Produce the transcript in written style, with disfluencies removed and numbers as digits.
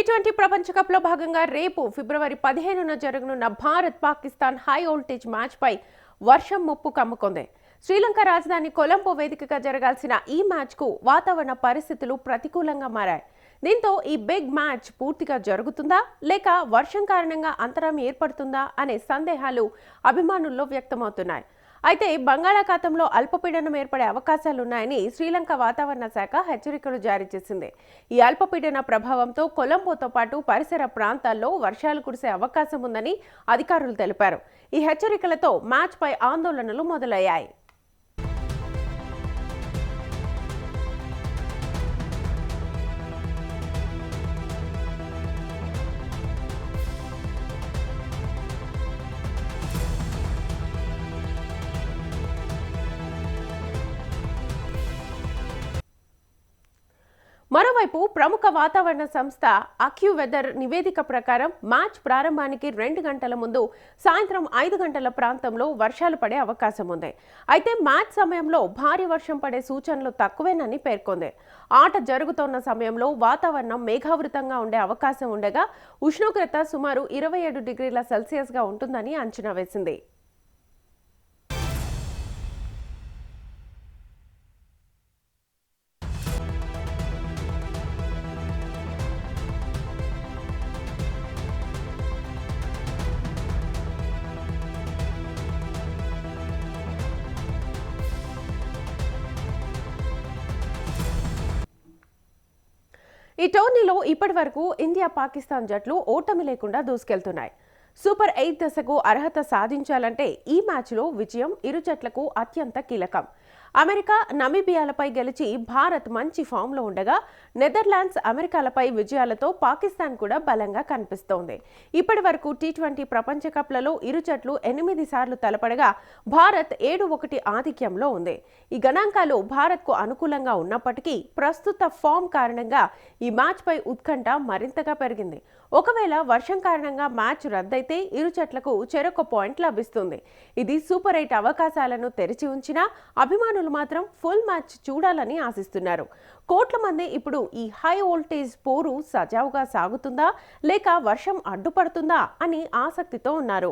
T20 ప్రపంచ కప్లో భాగంగా రేపు ఫిబ్రవరి 15న జరగనున్న భారత్-పాకిస్తాన్ హై వోల్టేజ్ మ్యాచ్పై వర్షం ముప్పు కమ్ముకుంది. శ్రీలంక రాజధాని కొలంబో వేదికగా జరగాల్సిన ఈ మ్యాచ్కు వాతావరణ పరిస్థితులు ప్రతికూలంగా మారాయి. దీంతో ఈ బిగ్ మ్యాచ్ పూర్తిగా జరుగుతుందా లేక వర్షం కారణంగా అంతరాయం ఏర్పడుతుందా అనే సందేహాలు అభిమానుల్లో వ్యక్తమవుతున్నాయి. అయితే బంగాళాఖాతంలో అల్పపీడనం ఏర్పడే అవకాశాలున్నాయని శ్రీలంక వాతావరణ శాఖ హెచ్చరికలు జారీ చేసింది. ఈ అల్పపీడన ప్రభావంతో కొలంబోతో పాటు పరిసర ప్రాంతాల్లో వర్షాలు కురిసే అవకాశం ఉందని అధికారులు తెలిపారు. ఈ హెచ్చరికలతో మ్యాచ్పై ఆందోళనలు మొదలయ్యాయి. మరోవైపు ప్రముఖ వాతావరణ సంస్థ అక్యువెదర్ నివేదిక ప్రకారం మ్యాచ్ ప్రారంభానికి 2 గంటల ముందు సాయంత్రం 5 గంటల ప్రాంతంలో వర్షాలు పడే అవకాశం ఉంది. అయితే మ్యాచ్ సమయంలో భారీ వర్షం పడే సూచనలు తక్కువేనని పేర్కొంది. ఆట జరుగుతున్న సమయంలో వాతావరణం మేఘావృతంగా ఉండే అవకాశం ఉండగా ఉష్ణోగ్రత సుమారు 27 డిగ్రీల సెల్సియస్గా ఉంటుందని అంచనా వేసింది. ఈ టోర్నీలో ఇప్పటి వరకు ఇండియా పాకిస్తాన్ జట్లు ఓటమి లేకుండా దూసుకెళ్తున్నాయి. సూపర్ 8 దశకు అర్హత సాధించాలంటే ఈ మ్యాచ్లో విజయం ఇరు జట్లకు అత్యంత కీలకం. అమెరికా, నమీబియాలపై గెలిచి భారత్ మంచి ఫామ్లో ఉండగా నెదర్లాండ్స్, అమెరికాలపై విజయాలతో పాకిస్తాన్ కూడా బలంగా కనిపిస్తోంది. ఇప్పటి వరకు టీ20 ప్రపంచ కప్లలో ఇరు జట్లు 8 సార్లు తలపడగా భారత్ 7-1 ఆధిక్యంలో ఉంది. ఈ గణాంకాలు భారత్కు అనుకూలంగా ఉన్నప్పటికీ ప్రస్తుత ఫామ్ కారణంగా ఈ మ్యాచ్పై ఉత్కంఠ మరింతగా పెరిగింది. ఒకవేళ వర్షం కారణంగా మ్యాచ్ రద్దయితే ఇరు జట్లకు చెరొక పాయింట్ లభిస్తుంది. ఇది సూపర్ 8 అవకాశాలను తెరిచి ఉంచినా అభిమానులు మాత్రం ఫుల్ మ్యాచ్ చూడాలని ఆశిస్తున్నారు. కోట్ల మంది ఇప్పుడు ఈ హై వోల్టేజ్ పోరు సజావుగా సాగుతుందా లేక వర్షం అడ్డుపడుతుందా అని ఆసక్తితో ఉన్నారు.